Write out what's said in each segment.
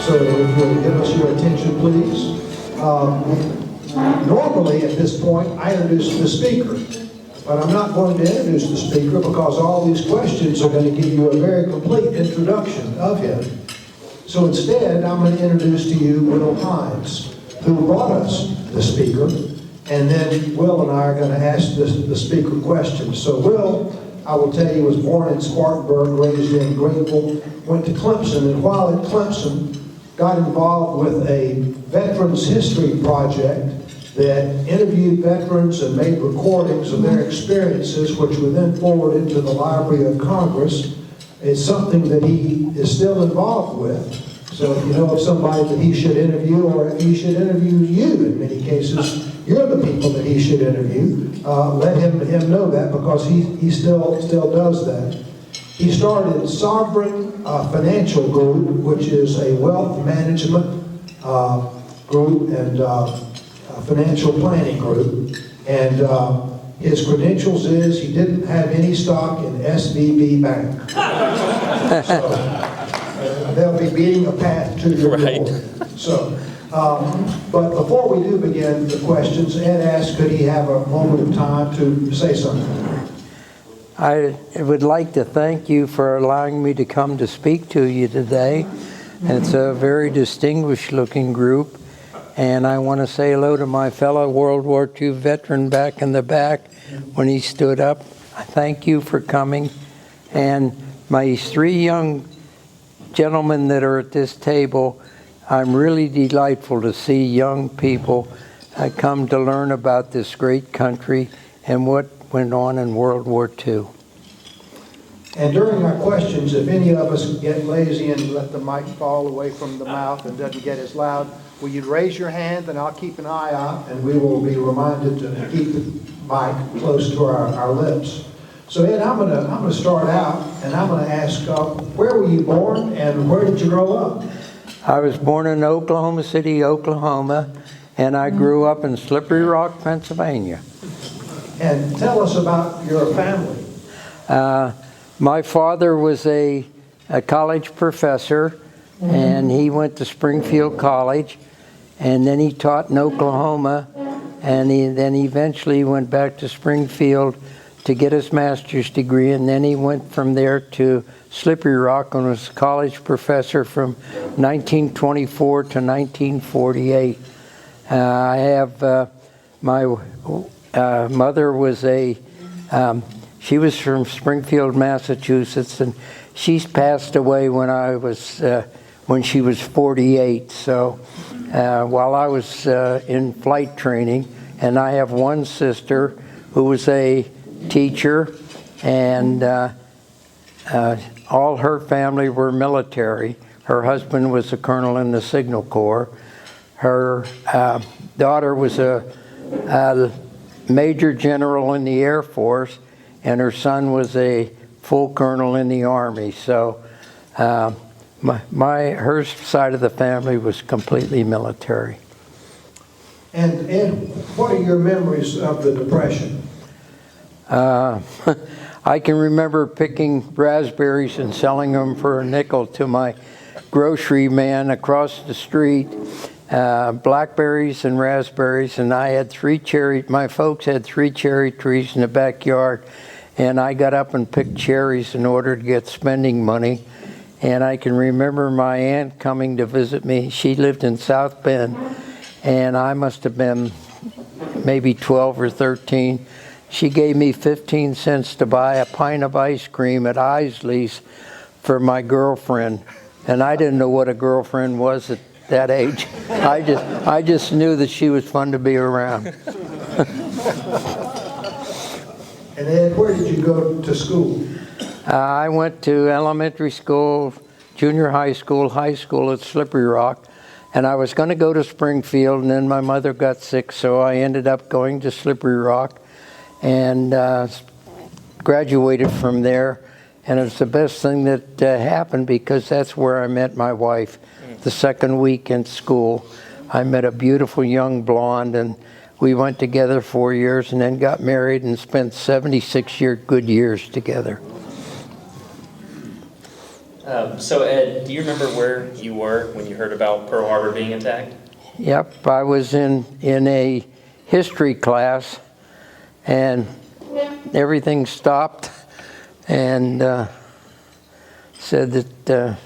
So if you'll give us your attention, please. Normally, at this point, I introduce the speaker. But I'm not going to introduce the speaker because all these questions are going to give you a very complete introduction of him. So instead, I'm going to introduce to you Will Hines, who brought us the speaker. And then Will and I are going to ask the speaker questions. So Will, I will tell you, was born in Spartanburg, raised in Greenville, went to Clemson, and while at Clemson, got involved with a Veterans History Project that interviewed veterans and made recordings of their experiences, which were then forwarded to the Library of Congress. It's something that he is still involved with. So if you know of somebody that he should interview, or if he should interview you, in many cases, you're the people that he should interview, let him know that, because he still does that. He started Sovereign Financial Group, which is a wealth management group and financial planning group. And his credentials is he didn't have any stock in SVB Bank. So they'll be beating a path to your door. So, but before we do begin the questions, Ed asked could he have a moment of time to say something. I would like to thank you for allowing me to come to speak to you today. It's a very distinguished looking group, and I want to say hello to my fellow World War II veteran back in the back when he stood up. Thank you for coming. And my three young gentlemen that are at this table, I'm really delightful to see young people come to learn about this great country and what went on in World War II. And during our questions, if any of us get lazy and let the mic fall away from the mouth and doesn't get as loud, will you raise your hand and I'll keep an eye out, and we will be reminded to keep the mic close to our lips. So Ed, I'm gonna start out, and I'm gonna ask, where were you born and where did you grow up? I was born in Oklahoma City, Oklahoma, and I grew up in Slippery Rock, Pennsylvania. And tell us about your family. My father was a college professor, and he went to Springfield College, and then he taught in Oklahoma, and then eventually went back to Springfield to get his master's degree, and then he went from there to Slippery Rock and was a college professor from 1924 to 1948. I have my mother was she was from Springfield, Massachusetts, and she's passed away when she was 48. So while I was in flight training, and I have one sister who was a teacher, and all her family were military. Her husband was a colonel in the Signal Corps. Her daughter was a major general in the Air Force, and her son was a full colonel in the Army. So her side of the family was completely military. And Ed, what are your memories of the Depression? I can remember picking raspberries and selling them for a nickel to my grocery man across the street. Blackberries and raspberries, and I had my folks had 3 cherry trees in the backyard, and I got up and picked cherries in order to get spending money. And I can remember my aunt coming to visit me. She lived in South Bend, and I must have been maybe 12 or 13. She gave me 15 cents to buy a pint of ice cream at Isley's for my girlfriend. And I didn't know what a girlfriend was at that age. I just knew that she was fun to be around. And Ed, where did you go to school? I went to elementary school, junior high school at Slippery Rock, and I was going to go to Springfield, and then my mother got sick, so I ended up going to Slippery Rock and graduated from there. And it was the best thing that happened, because that's where I met my wife. The second week in school, I met a beautiful young blonde, and we went together 4 years and then got married and spent 76 good years together. So Ed, do you remember where you were when you heard about Pearl Harbor being attacked? Yep, I was in a history class, and everything stopped, and said that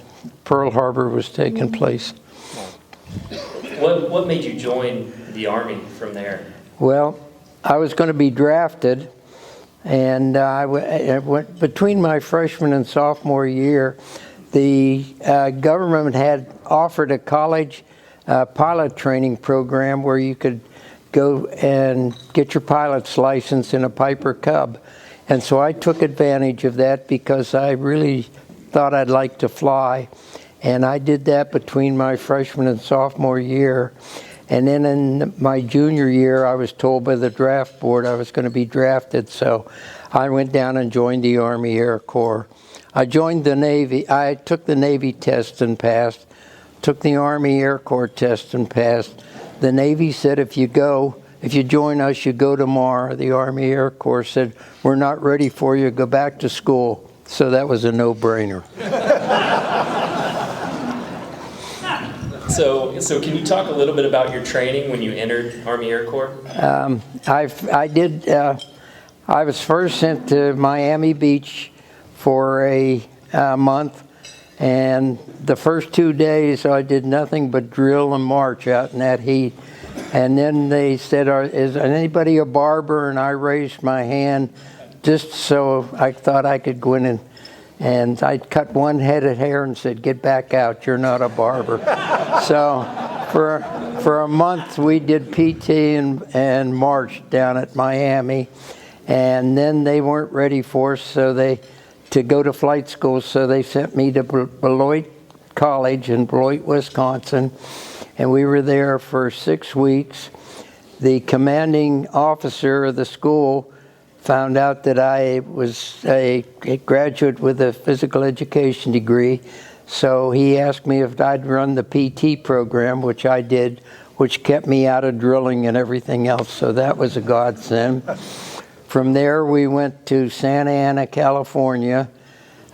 Pearl Harbor was taking place. What made you join the Army from there? Well, I was going to be drafted, and I went between my freshman and sophomore year. The government had offered a college pilot training program where you could go and get your pilot's license in a Piper Cub. And so I took advantage of that because I really thought I'd like to fly. And I did that between my freshman and sophomore year. And then in my junior year, I was told by the draft board I was going to be drafted. So I went down and joined the Army Air Corps. I joined the Navy. I took the Navy test and passed. Took the Army Air Corps test and passed. The Navy said, if you join us, you go tomorrow. The Army Air Corps said, we're not ready for you, go back to school. So that was a no-brainer. So can you talk a little bit about your training when you entered Army Air Corps? I was first sent to Miami Beach for a month. And the first 2 days, I did nothing but drill and march out in that heat. And then they said, is anybody a barber? And I raised my hand just so I thought I could go in and I cut one head of hair and said, get back out, you're not a barber. So for a month, we did PT and march down at Miami. And then they weren't ready for us, to go to flight school, so they sent me to Beloit College in Beloit, Wisconsin, and we were there for 6 weeks. The commanding officer of the school found out that I was a graduate with a physical education degree, so he asked me if I'd run the PT program, which I did, which kept me out of drilling and everything else, so that was a godsend. From there, we went to Santa Ana, California,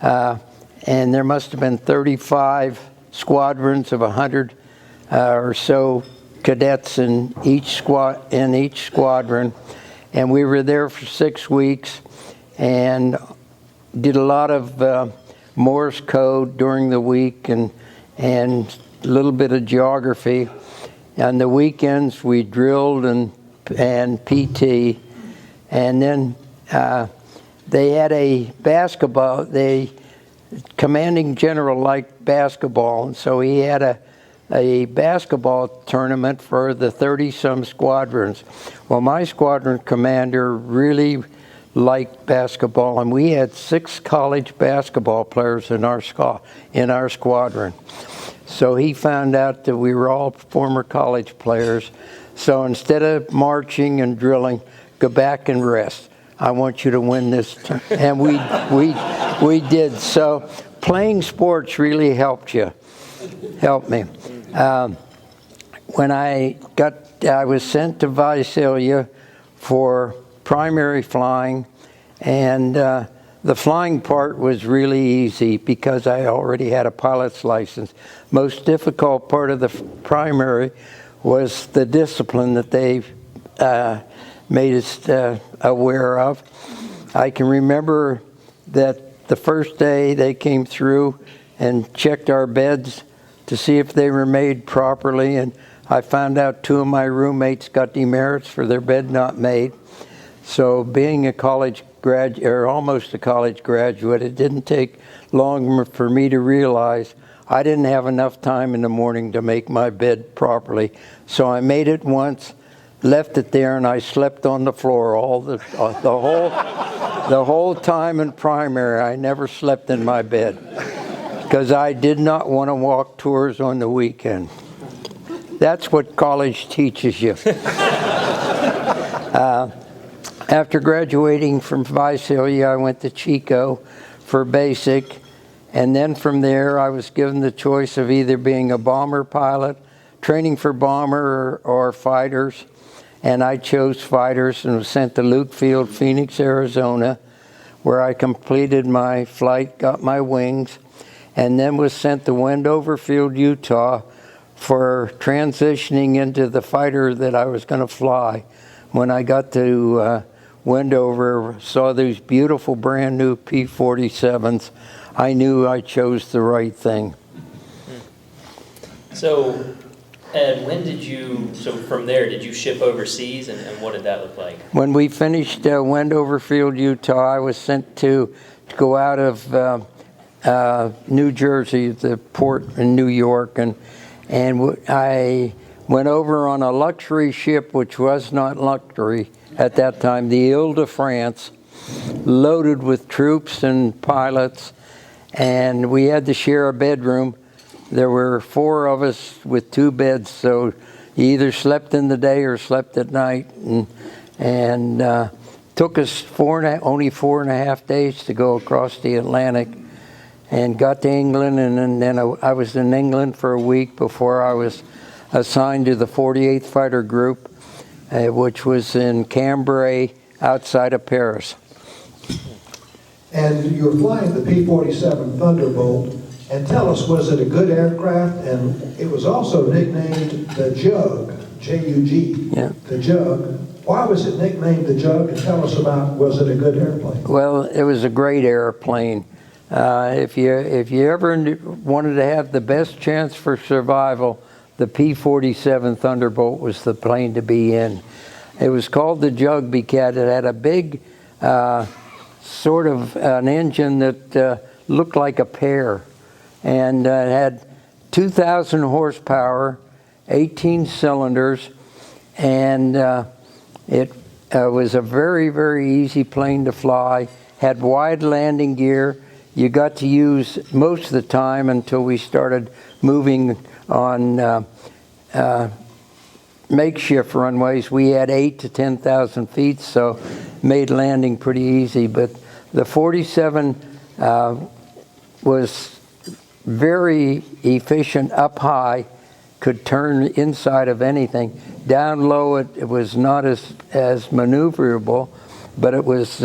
and there must have been 35 squadrons of 100 or so cadets in each squadron, and we were there for 6 weeks and did a lot of Morse code during the week and a little bit of geography. On the weekends, we drilled and PT. And then they had a basketball, the commanding general liked basketball, and so he had a basketball tournament for the 30-some squadrons. Well, my squadron commander really liked basketball, and we had 6 college basketball players in our squadron. So he found out that we were all former college players. So instead of marching and drilling, go back and rest. I want you to win this. And we did. So playing sports really helped me. When I was sent to Visalia for primary flying, and the flying part was really easy because I already had a pilot's license. Most difficult part of the primary was the discipline that they made us aware of. I can remember that the first day they came through and checked our beds to see if they were made properly, and I found out 2 of my roommates got demerits for their bed not made. So being a college graduate, or almost a college graduate, it didn't take long for me to realize I didn't have enough time in the morning to make my bed properly. So I made it once, left it there, and I slept on the floor the whole time in primary. I never slept in my bed because I did not want to walk tours on the weekend. That's what college teaches you. After graduating from Visalia, I went to Chico for basic, and then from there I was given the choice of either being a bomber pilot, training for bomber or fighters, and I chose fighters and was sent to Luke Field, Phoenix, Arizona, where I completed my flight, got my wings, and then was sent to Wendover Field, Utah, for transitioning into the fighter that I was going to fly. When I got to Wendover, saw these beautiful brand new P-47s, I knew I chose the right thing. So, Ed, so from there, did you ship overseas, and what did that look like? When we finished Wendover Field, Utah, I was sent to go out of New Jersey, the port in New York, and I went over on a luxury ship, which was not luxury at that time, the Ile-de-France, loaded with troops and pilots, and we had to share a bedroom. There were 4 of us with 2 beds, so you either slept in the day or slept at night, and took us only 4.5 days to go across the Atlantic, and got to England, and then I was in England for a week before I was assigned to the 48th Fighter Group, which was in Cambrai, outside of Paris. And you were flying the P-47 Thunderbolt, and tell us, was it a good aircraft? And it was also nicknamed the Jug, J-U-G, Yeah. the Jug. Why was it nicknamed the Jug? And tell us about, was it a good airplane? Well, it was a great airplane. If you ever wanted to have the best chance for survival, the P-47 Thunderbolt was the plane to be in. It was called the Jug because it had a big sort of an engine that looked like a pear, and it had 2,000 horsepower, 18 cylinders, and it was a very, very easy plane to fly, had wide landing gear. You got to use most of the time until we started moving on makeshift runways. We had 8,000 to 10,000 feet, so made landing pretty easy. But the 47 was very efficient up high, could turn inside of anything. Down low, it was not as maneuverable, but it was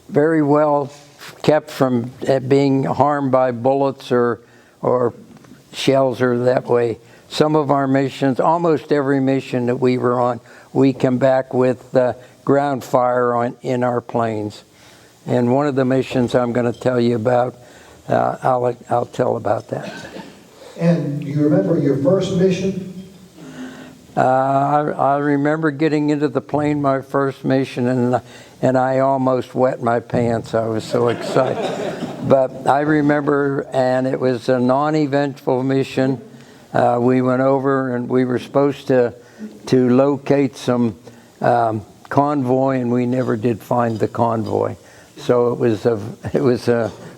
very well kept from being harmed by bullets or shells or that way. Some of our missions, almost every mission that we were on, we come back with ground fire in our planes. And one of the missions I'm going to tell you about, I'll tell about that. And do you remember your first mission? I remember getting into the plane my first mission, and I almost wet my pants. I was so excited. But I remember, and it was a non-eventful mission. We went over, and we were supposed to locate some convoy, and we never did find the convoy. So it was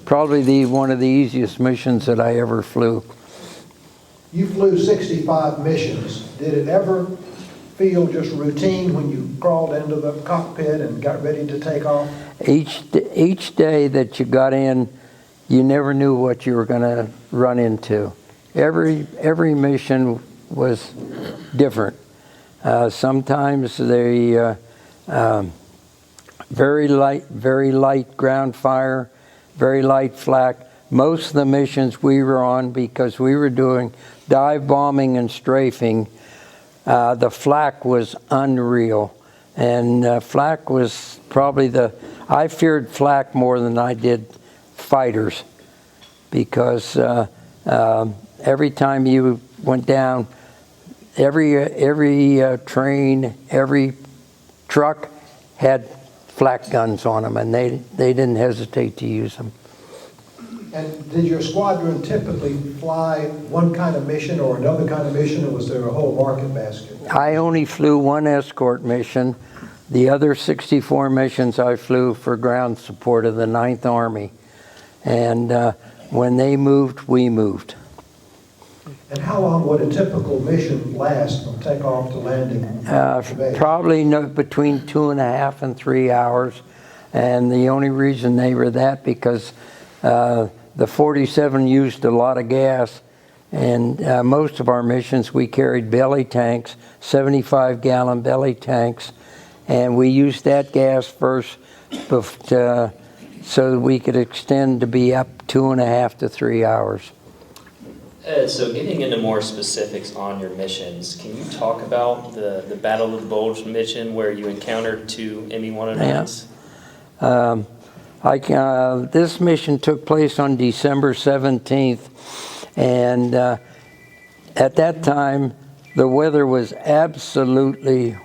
probably one of the easiest missions that I ever flew. You flew 65 missions. Did it ever feel just routine when you crawled into the cockpit and got ready to take off? Each day that you got in, you never knew what you were going to run into. Every mission was different. Sometimes they very light ground fire, very light flak. Most of the missions we were on, because we were doing dive bombing and strafing, the flak was unreal. And flak was probably I feared flak more than I did fighters, because every time you went down, every train, every truck had flak guns on them, and they didn't hesitate to use them. And did your squadron typically fly one kind of mission or another kind of mission, or was there a whole market basket? I only flew one escort mission. The other 64 missions I flew for ground support of the 9th Army. And when they moved, we moved. And how long would a typical mission last from takeoff to landing? Probably between 2.5 and 3 hours. And the only reason they were that because the 47 used a lot of gas, and most of our missions we carried belly tanks, 75-gallon belly tanks, and we used that gas first to so that we could extend to be up 2.5 to 3 hours. So getting into more specifics on your missions, can you talk about the Battle of the Bulge mission where you encountered 2 ME-109s? This mission took place on December 17th, and at that time, the weather was absolutely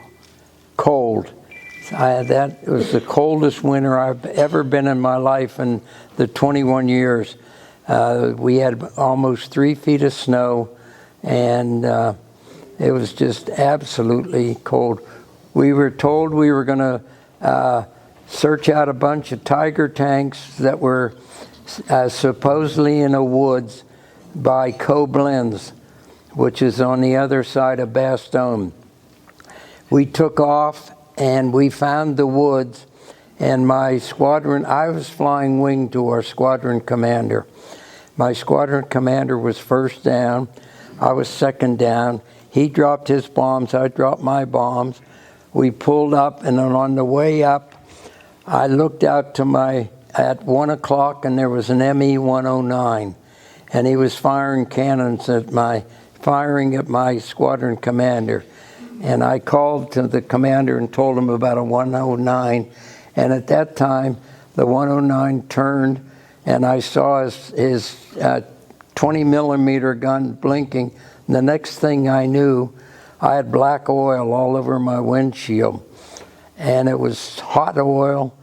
cold. That was the coldest winter I've ever been in my life in the 21 years. We had almost 3 feet of snow, and it was just absolutely cold. We were told we were going to search out a bunch of tiger tanks that were supposedly in the woods by Koblenz, which is on the other side of Bastogne. We took off and we found the woods, and my squadron, I was flying wing to our squadron commander. My squadron commander was first down, I was second down. He dropped his bombs, I dropped my bombs. We pulled up, and then on the way up, I looked out to at 1 o'clock, and there was an ME-109, and he was firing cannons at my squadron commander. And I called to the commander and told him about a 109, and at that time, the 109 turned, and I saw his 20 millimeter gun blinking. And the next thing I knew, I had black oil all over my windshield, and it was hot oil,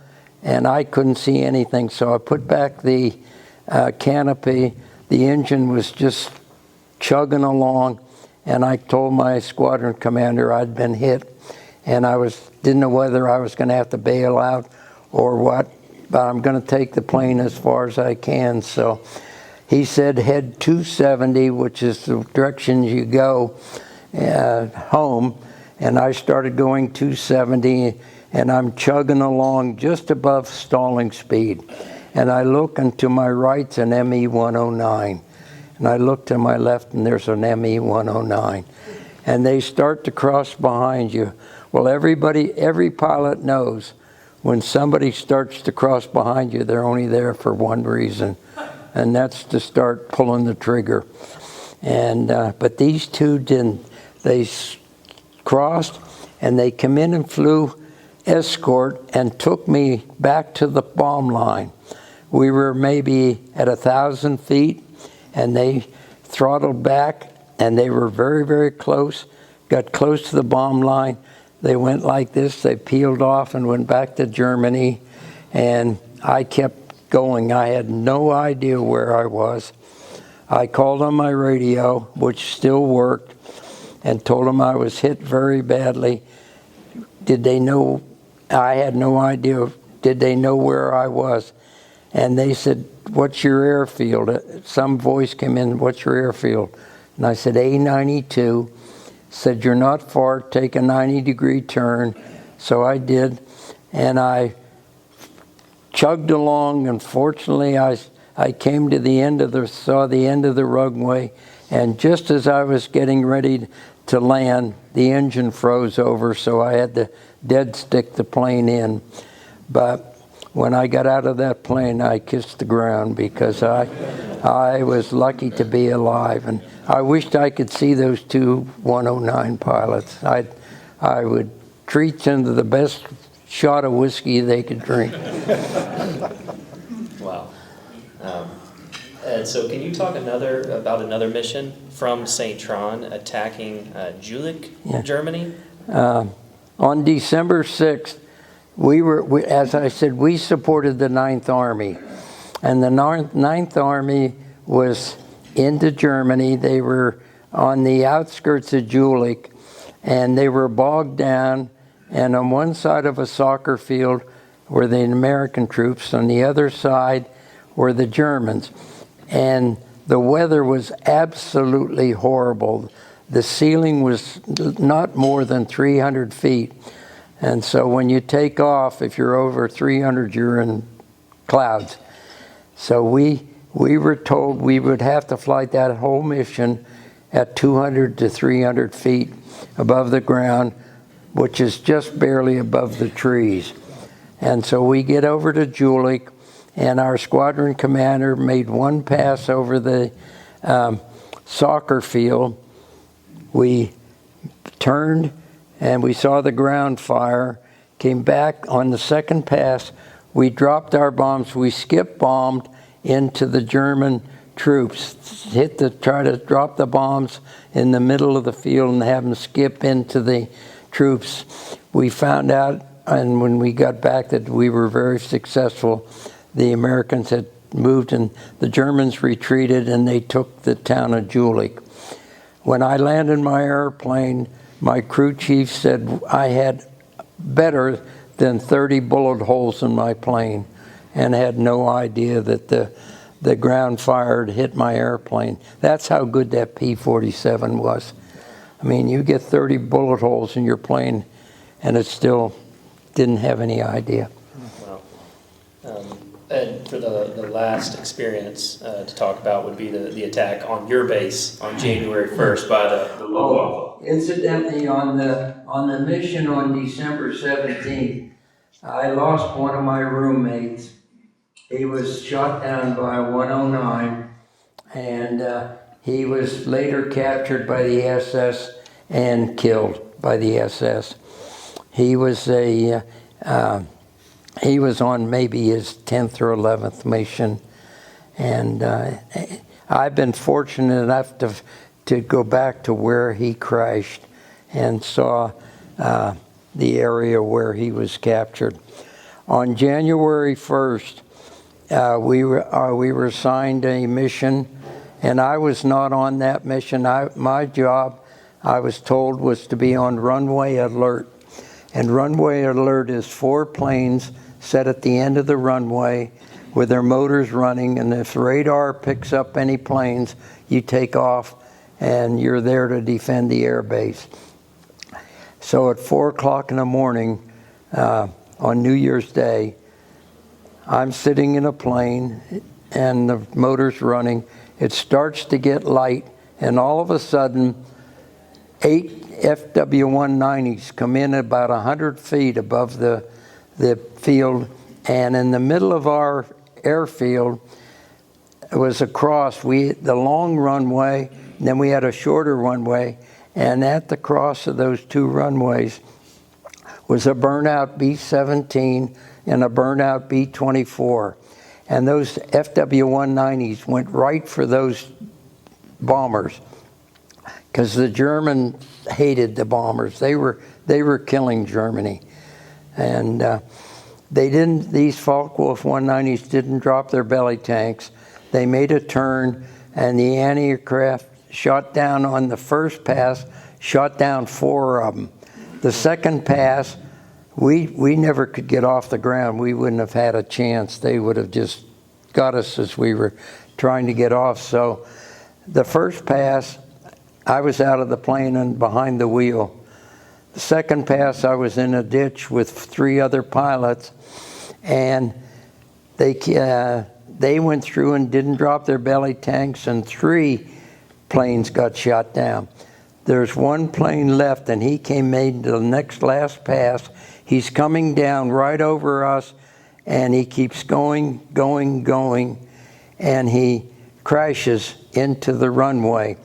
and I couldn't see anything. So I put back the canopy. The engine was just chugging along, and I told my squadron commander I'd been hit, and didn't know whether I was going to have to bail out or what, but I'm going to take the plane as far as I can. So he said head 270, which is the direction you go home, and I started going 270, and I'm chugging along just above stalling speed. And I look, and to my right's an ME-109. And I look to my left, and there's an ME-109. And they start to cross behind you. Well, every pilot knows when somebody starts to cross behind you, they're only there for one reason, and that's to start pulling the trigger. And but these 2 didn't. They crossed, and they come in and flew escort and took me back to the bomb line. We were maybe at 1,000 feet, and they throttled back, and they were very, very close, got close to the bomb line. They went like this, they peeled off and went back to Germany, and I kept going. I had no idea where I was. I called on my radio, which still worked, and told them I was hit very badly. Did they know? I had no idea. Did they know where I was? And they said, "What's your airfield?" Some voice came in, "What's your airfield?" And I said, A92. Said, "You're not far, take a 90-degree turn." So I did, and I chugged along, and fortunately I came to the end saw the end of the runway, and just as I was getting ready to land, the engine froze over, so I had to dead stick the plane in. But when I got out of that plane, I kissed the ground, because I was lucky to be alive, and I wished I could see those 2 109 pilots. I would treat them to the best shot of whiskey they could drink. Wow. And so can you talk about another mission from St. Tron attacking Jülich, Germany? On December 6th, as I said, we supported the 9th Army. And the 9th Army was into Germany. They were on the outskirts of Jülich, and they were bogged down. And on one side of a soccer field were the American troops. On the other side were the Germans. And the weather was absolutely horrible. The ceiling was not more than 300 feet. And so when you take off, if you're over 300, you're in clouds. So we were told we would have to fly that whole mission at 200 to 300 feet above the ground, which is just barely above the trees. And so we get over to Jülich, and our squadron commander made one pass over the soccer field. We turned and we saw the ground fire, came back on the second pass. We dropped our bombs. We skip bombed into the German troops, try to drop the bombs in the middle of the field and have them skip into the troops. We found out, and when we got back, that we were very successful. The Americans had moved and the Germans retreated, and they took the town of Jülich. When I landed my airplane, my crew chief said I had better than 30 bullet holes in my plane, and had no idea that the ground fire had hit my airplane. That's how good that P-47 was. I mean, you get 30 bullet holes in your plane, and it still didn't have any idea. Wow. And for the last experience to talk about would be the attack on your base on January 1st by the Luftwaffe. Incidentally, on the mission on December 17th, I lost one of my roommates. He was shot down by a 109, and he was later captured by the SS and killed by the SS. He was he was on maybe his 10th or 11th mission, and I've been fortunate enough to go back to where he crashed and saw the area where he was captured. On January 1st, we were assigned a mission, and I was not on that mission. My job, I was told, was to be on runway alert. And runway alert is 4 planes set at the end of the runway with their motors running, and if radar picks up any planes, you take off and you're there to defend the air base. So at 4 o'clock in the morning on New Year's Day, I'm sitting in a plane and the motor's running. It starts to get light, and all of a sudden 8 FW-190s come in about 100 feet above the field, and in the middle of our airfield was a cross. The long runway, and then we had a shorter runway, and at the cross of those 2 runways was a burnout B-17 and a burnout B-24. And those FW-190s went right for those bombers, because the Germans hated the bombers. They were killing Germany. And these Focke-Wulf 190s didn't drop their belly tanks. They made a turn, and the anti-aircraft shot down on the first pass, shot down 4 of them. The second pass, we never could get off the ground. We wouldn't have had a chance. They would have just got us as we were trying to get off. So the first pass, I was out of the plane and behind the wheel. The second pass, I was in a ditch with 3 other pilots, and they went through and didn't drop their belly tanks, and 3 planes got shot down. There's 1 plane left, and he made the next last pass. He's coming down right over us, and he keeps going, and he crashes into the runway.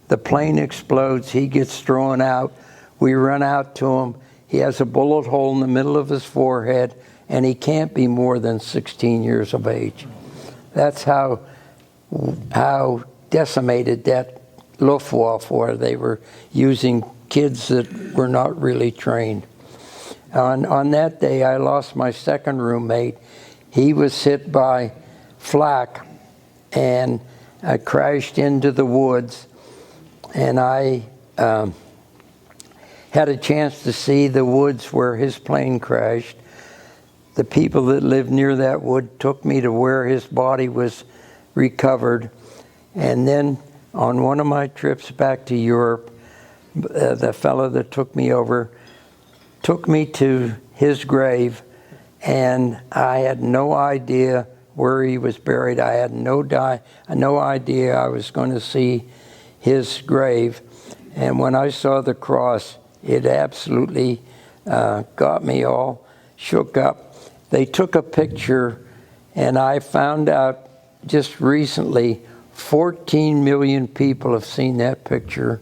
The plane explodes. He gets thrown out. We run out to him. He has a bullet hole in the middle of his forehead, and he can't be more than 16 years of age. That's how decimated that Luftwaffe were. They were using kids that were not really trained. On that day, I lost my second roommate. He was hit by flak and crashed into the woods, and I had a chance to see the woods where his plane crashed. The people that lived near that wood took me to where his body was recovered. And then on one of my trips back to Europe, the fellow that took me over took me to his grave, and I had no idea where he was buried. I had no idea I was going to see his grave. And when I saw the cross, it absolutely got me all shook up. They took a picture And I found out just recently 14 million people have seen that picture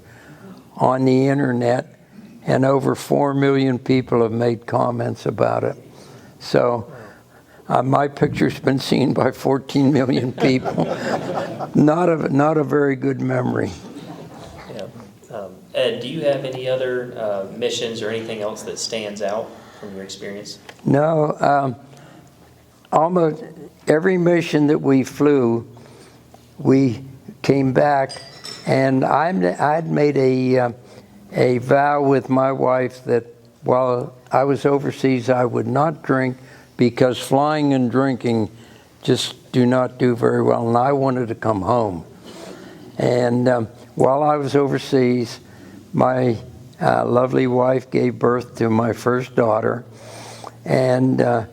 on the internet, and over 4 million people have made comments about it. So my picture's been seen by 14 million people. Not a very good memory. Yeah. Ed, do you have any other missions or anything else that stands out from your experience? No, almost every mission that we flew, we came back, and I'd made a vow with my wife that while I was overseas, I would not drink, because flying and drinking just do not do very well, and I wanted to come home. And while I was overseas, my lovely wife gave birth to my first daughter, and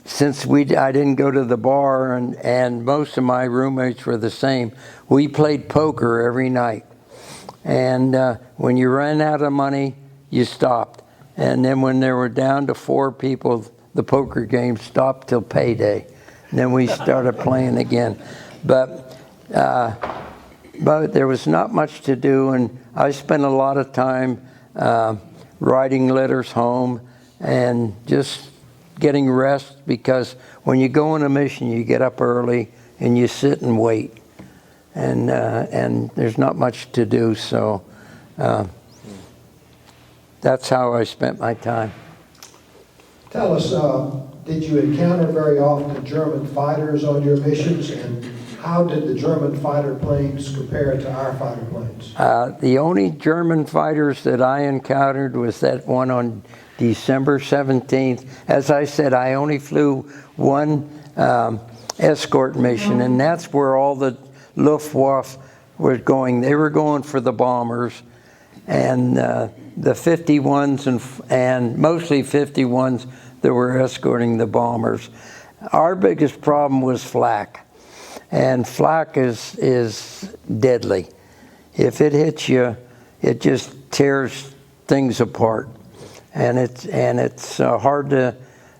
since I didn't go to the bar, and most of my roommates were the same, we played poker every night. And when you ran out of money, you stopped. And then when there were down to 4 people, the poker game stopped till payday. And then we started playing again. But there was not much to do, and I spent a lot of time writing letters home and just getting rest, because when you go on a mission, you get up early and you sit and wait, and there's not much to do. So that's how I spent my time. Tell us, did you encounter very often German fighters on your missions, and how did the German fighter planes compare to our fighter planes? The only German fighters that I encountered was that one on December 17th. As I said, I only flew one escort mission, and that's where all the Luftwaffe was going. They were going for the bombers, and the 51s and mostly 51s that were escorting the bombers. Our biggest problem was flak, and flak is deadly. If it hits you, it just tears things apart. And it's hard to,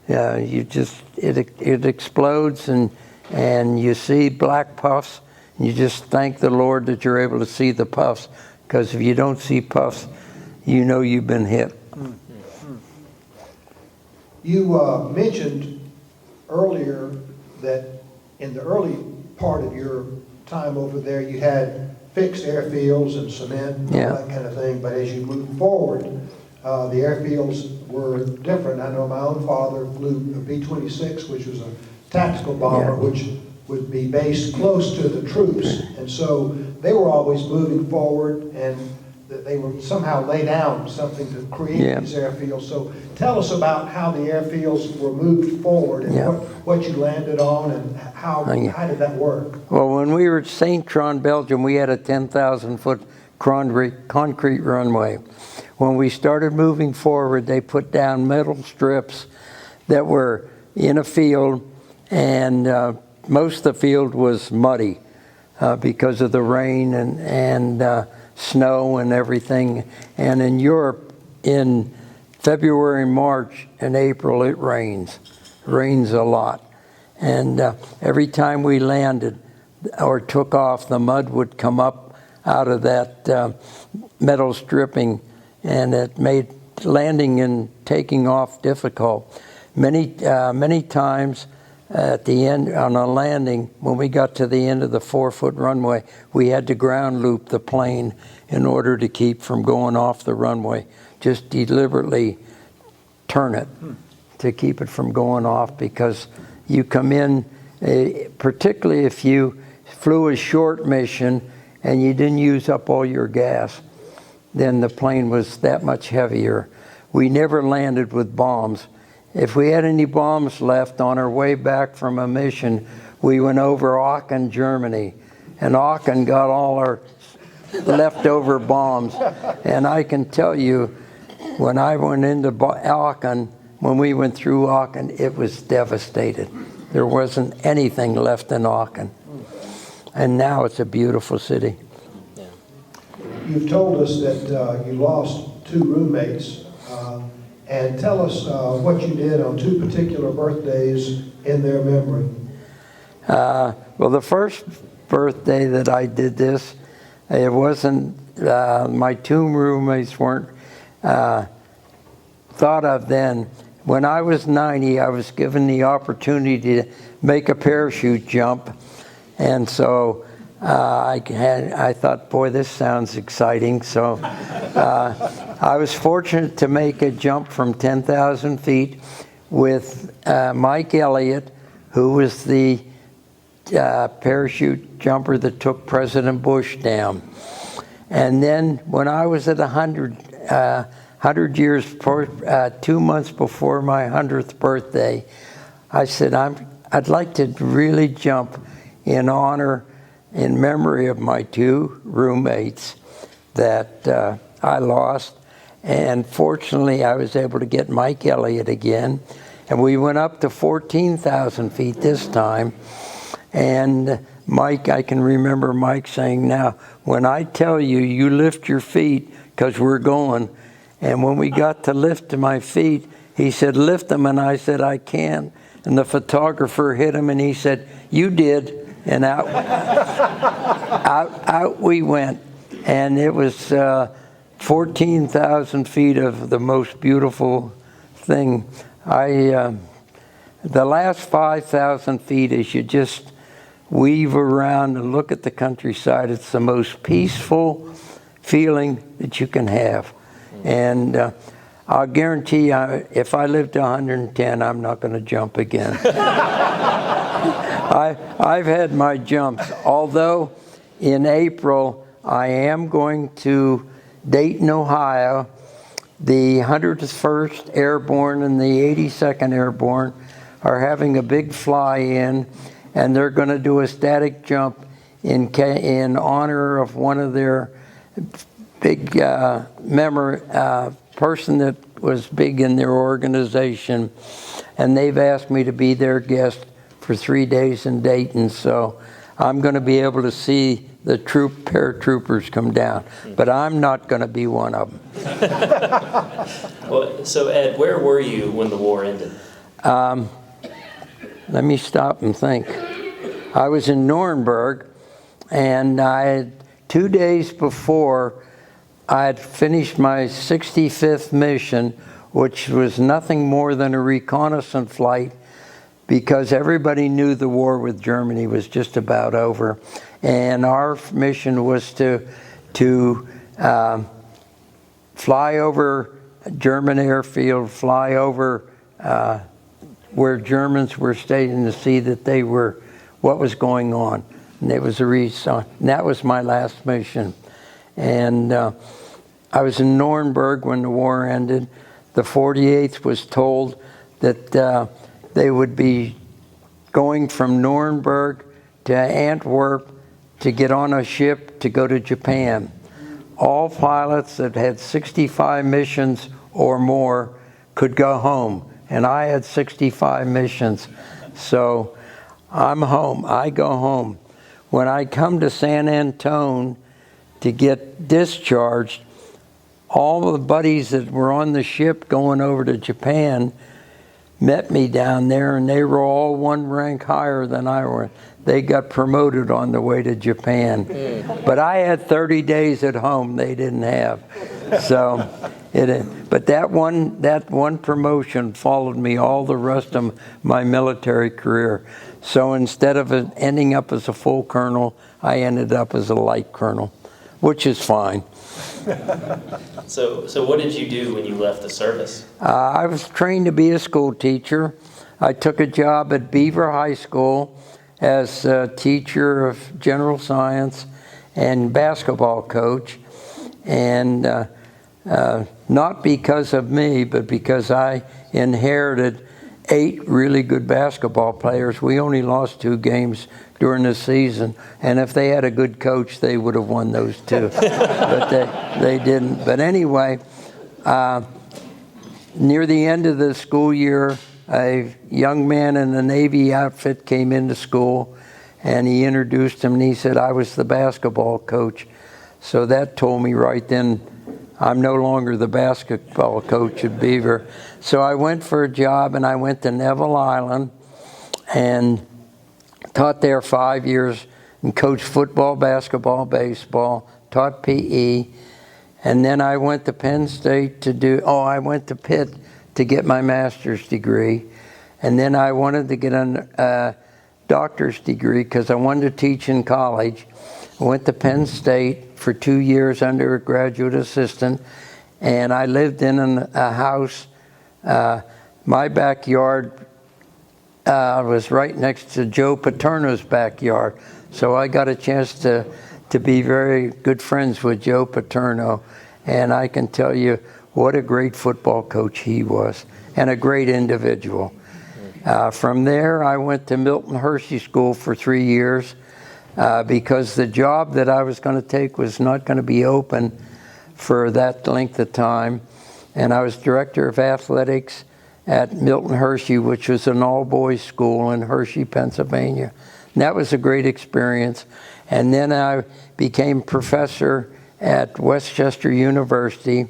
it explodes, and you see black puffs, and you just thank the Lord that you're able to see the puffs, because if you don't see puffs, you know you've been hit. You mentioned earlier that in the early part of your time over there, you had fixed airfields and cement and all that kind of thing, but as you moved forward, the airfields were different. I know my own father flew a P-47, which was a tactical bomber, which would be based close to the troops. And so they were always moving forward, and they were somehow lay down something to create these airfields. So tell us about how the airfields were moved forward, and what you landed on, and how did that work? Well, when we were at St. Tron, Belgium, we had a 10,000-foot concrete runway. When we started moving forward, they put down metal strips that were in a field, and most of the field was muddy because of the rain and snow and everything. And in Europe, in February, March, and April, it rains a lot. And every time we landed or took off, the mud would come up out of that metal stripping, and it made landing and taking off difficult. Many times at the end on a landing, when we got to the end of the 4-foot runway, we had to ground loop the plane in order to keep from going off the runway. Just deliberately turn it to keep it from going off, because you come in, particularly if you flew a short mission and you didn't use up all your gas, then the plane was that much heavier. We never landed with bombs. If we had any bombs left on our way back from a mission, we went over Aachen, Germany, and Aachen got all our leftover bombs. And I can tell you, when I went into Aachen, when we went through Aachen, it was devastated. There wasn't anything left in Aachen. And now it's a beautiful city. You've told us that you lost 2 roommates and tell us what you did on 2 particular birthdays in their memory. Well, the first birthday that I did this, it wasn't, my 2 roommates weren't thought of then. When I was 90, I was given the opportunity to make a parachute jump. And so I thought, boy, this sounds exciting. So I was fortunate to make a jump from 10,000 feet with Mike Elliott, who was the parachute jumper that took President Bush down. And then when I was at 100 years, 2 months before my 100th birthday, I said, I'd like to really jump in memory of my 2 roommates that I lost. And fortunately, I was able to get Mike Elliott again. And we went up to 14,000 feet this time. And Mike, I can remember Mike saying, now, when I tell you, you lift your feet, because we're going. And when we got to lift to my feet, he said, lift them. And I said, I can't. And the photographer hit him, and he said, you did. And out we went. And it was 14,000 feet of the most beautiful thing. The last 5,000 feet, as you just weave around and look at the countryside, it's the most peaceful feeling that you can have. And I'll guarantee you, if I live to 110, I'm not going to jump again. I've had my jumps, although in April I am going to Dayton, Ohio. The 101st Airborne and the 82nd Airborne are having a big fly-in, and they're going to do a static jump in honor of one of their big person that was big in their organization. And they've asked me to be their guest for 3 days in Dayton, so I'm going to be able to see the paratroopers come down, but I'm not going to be one of them. Well, so Ed, where were you when the war ended? Let me stop and think. I was in Nuremberg, and 2 days before I had finished my 65th mission, which was nothing more than a reconnaissance flight, because everybody knew the war with Germany was just about over. And our mission was to fly over German airfield, fly over where Germans were stationed to see that what was going on. And it was and that was my last mission. And I was in Nuremberg when the war ended. The 48th was told that they would be going from Nuremberg to Antwerp to get on a ship to go to Japan. All pilots that had 65 missions or more could go home, and I had 65 missions. So I'm home. I go home. When I come to San Antone to get discharged, all the buddies that were on the ship going over to Japan met me down there, and they were all one rank higher than I were. They got promoted on the way to Japan. But I had 30 days at home they didn't have. So, but that one promotion followed me all the rest of my military career. So instead of ending up as a full colonel, I ended up as a light colonel, which is fine. So what did you do when you left the service? I was trained to be a school teacher. I took a job at Beaver High School as a teacher of general science and basketball coach. And not because of me, but because I inherited 8 really good basketball players. We only lost 2 games during the season, and if they had a good coach, they would have won those 2. But they didn't. But anyway, near the end of the school year, a young man in the Navy outfit came into school, and he introduced him, and he said, I was the basketball coach. So that told me right then I'm no longer the basketball coach at Beaver. So I went for a job, and I went to Neville Island and taught there 5 years and coached football, basketball, baseball, taught PE. And then I went to Penn State I went to Pitt to get my master's degree. And then I wanted to get a doctor's degree because I wanted to teach in college. I went to Penn State for 2 years undergraduate assistant, and I lived in a house. My backyard was right next to Joe Paterno's backyard, so I got a chance to be very good friends with Joe Paterno, and I can tell you what a great football coach he was, and a great individual. From there, I went to Milton Hershey School for 3 years because the job that I was going to take was not going to be open for that length of time. And I was director of athletics at Milton Hershey, which was an all-boys school in Hershey, Pennsylvania. And that was a great experience. And then I became professor at Westchester University,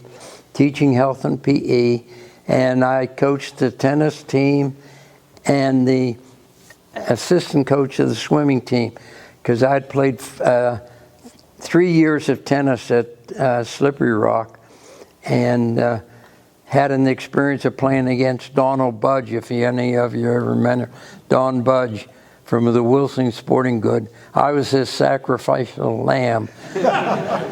teaching health and PE. And I coached the tennis team and the assistant coach of the swimming team, because I'd played 3 years of tennis at Slippery Rock, and had an experience of playing against Donald Budge, if any of you ever remember Don Budge from the Wilson Sporting Good. I was his sacrificial lamb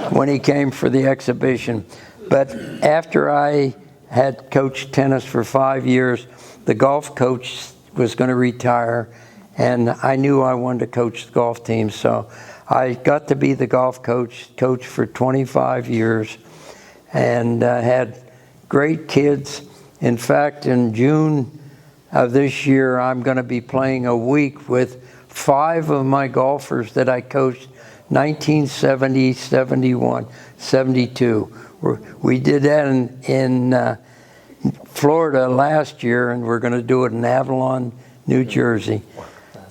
when he came for the exhibition. But after I had coached tennis for 5 years, the golf coach was going to retire, and I knew I wanted to coach the golf team, so I got to be the golf coach for 25 years, and had great kids. In fact, in June of this year, I'm going to be playing a week with 5 of my golfers that I coached 1970, 71, 72. We did that in Florida last year, and we're going to do it in Avalon, New Jersey.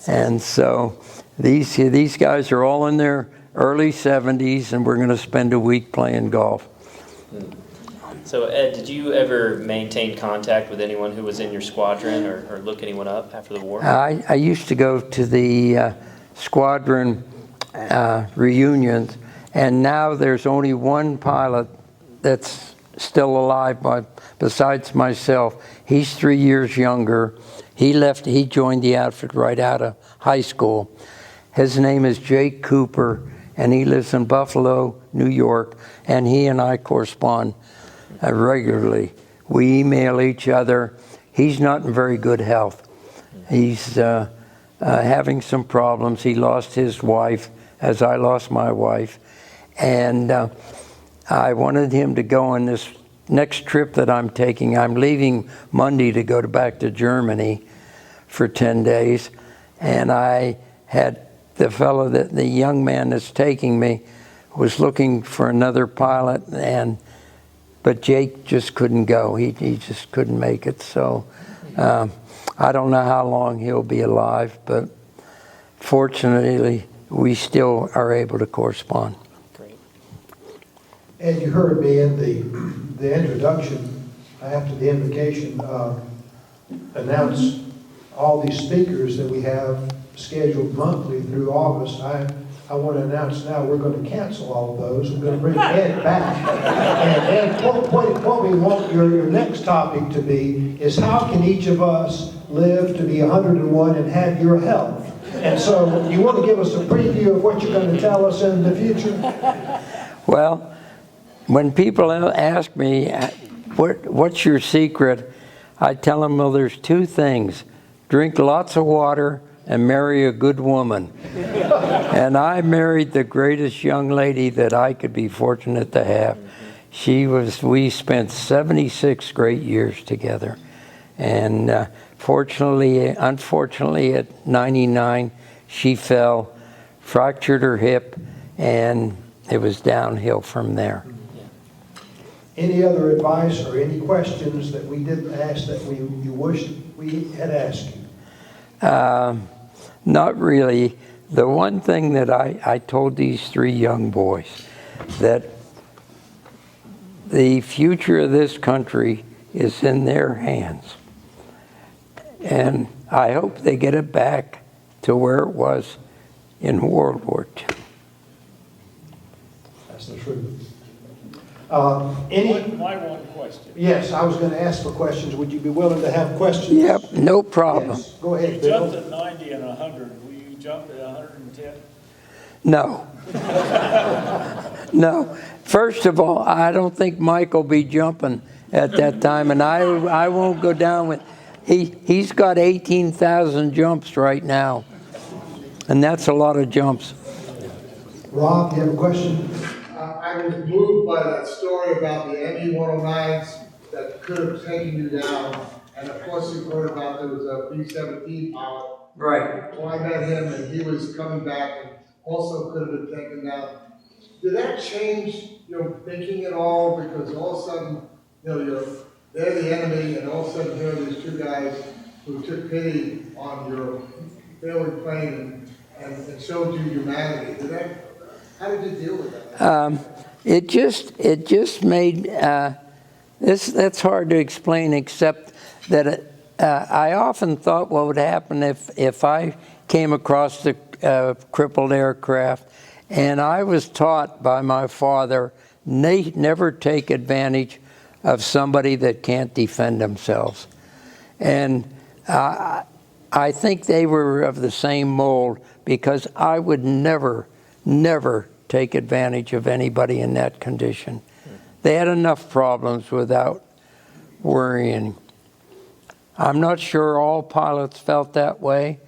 And so these guys are all in their early 70s, and we're going to spend a week playing golf. So Ed, did you ever maintain contact with anyone who was in your squadron, or look anyone up after the war? I used to go to the squadron reunions, and now there's only one pilot that's still alive besides myself. He's 3 years younger. He joined the outfit right out of high school. His name is Jake Cooper, and he lives in Buffalo, New York, and he and I correspond regularly. We email each other. He's not in very good health. He's having some problems. He lost his wife, as I lost my wife, and I wanted him to go on this next trip that I'm taking. I'm leaving Monday to go back to Germany for 10 days, and I had the young man that's taking me was looking for another pilot, but Jake just couldn't go. He just couldn't make it. So I don't know how long he'll be alive, but fortunately we still are able to correspond. Great. And you heard me in the introduction, after the invocation, announce all these speakers that we have scheduled monthly through August. I want to announce now we're going to cancel all of those. We're going to bring Ed back. And Ed, what we want your next topic to be is how can each of us live to be 101 and have your health? And so you want to give us a preview of what you're going to tell us in the future? Well, when people ask me, what's your secret? I tell them, well, there's 2 things. Drink lots of water and marry a good woman. And I married the greatest young lady that I could be fortunate to have. We spent 76 great years together. And unfortunately, at 99, she fell, fractured her hip, and it was downhill from there. Any other advice or any questions that we didn't ask that you wished we had asked you? Not really. The one thing that I told these 3 young boys, that the future of this country is in their hands. And I hope they get it back to where it was in World War II. That's the truth. My one question. Yes, I was going to ask for questions. Would you be willing to have questions? Yep, no problem. Yes. Go ahead, You Bill. jumped at 90 and 100. Will you jump at 110? No. No. First of all, I don't think Mike will be jumping at that time, and I won't go down with. He's got 18,000 jumps right now, and that's a lot of jumps. Rob, do you have a question? I was moved by that story about the ME-109s that could have taken you down. And of course, you heard about there was a B-17 pilot. Right. So I met him and he was coming back and also could have been taken down. Did that change your thinking at all? Because all of a sudden, they're the enemy, and all of a sudden here are these two guys who took pity on your failing plane and showed you humanity. How did you deal with that? It just made that's hard to explain, except that I often thought what would happen if I came across the crippled aircraft, and I was taught by my father, never take advantage of somebody that can't defend themselves. And I think they were of the same mold, because I would never take advantage of anybody in that condition. They had enough problems without worrying. I'm not sure all pilots felt that way.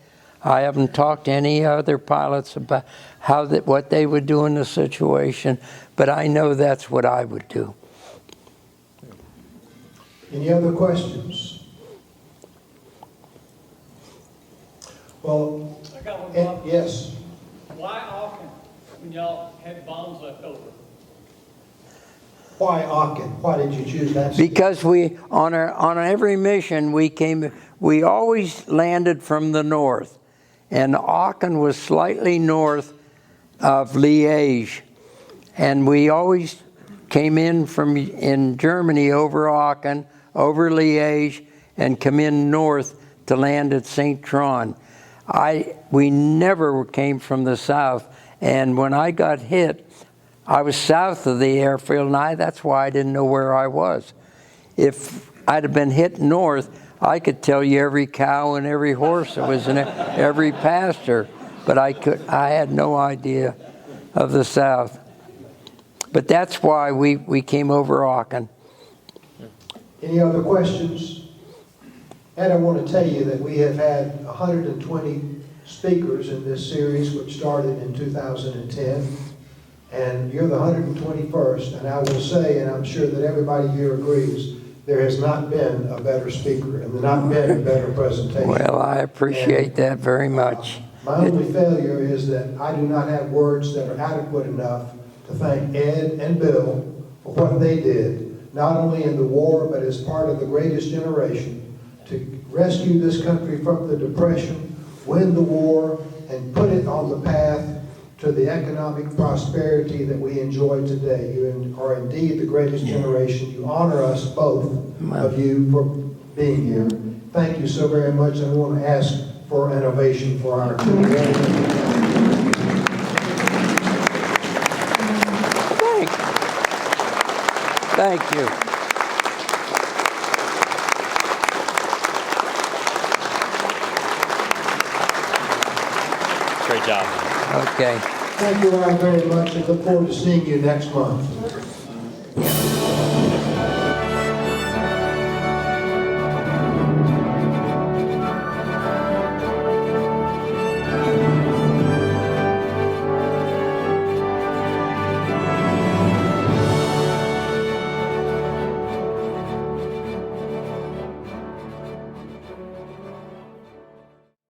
I haven't talked to any other pilots about what they would do in the situation, but I know that's what I would do. Any other questions? Well, I got one, Bob. yes. Why often, when y'all had bombs left over? Why Aachen? Why did you choose that? Because we, on every mission, we always landed from the north. And Aachen was slightly north of Liège. And we always came in Germany over Aachen, over Liège, and come in north to land at St. Tron. We never came from the south. And when I got hit, I was south of the airfield, and that's why I didn't know where I was. If I'd have been hit north, I could tell you every cow and every horse that was in every pasture, but I had no idea of the south. But that's why we came over Aachen. Any other questions? And I want to tell you that we have had 120 speakers in this series, which started in 2010. And you're the 121st, and I will say, and I'm sure that everybody here agrees, there has not been a better speaker and not been a better presentation. Well, I appreciate that very much. My only failure is that I do not have words that are adequate enough to thank Ed and Bill for what they did, not only in the war, but as part of the greatest generation, to rescue this country from the Depression, win the war, and put it on the path to the economic prosperity that we enjoy today. You are indeed the greatest generation. You honor us, both of you, for being here. Thank you so very much. And I want to ask for an ovation for our two. Thank you. Great job. Okay. Thank you all very much, and look forward to seeing you next month.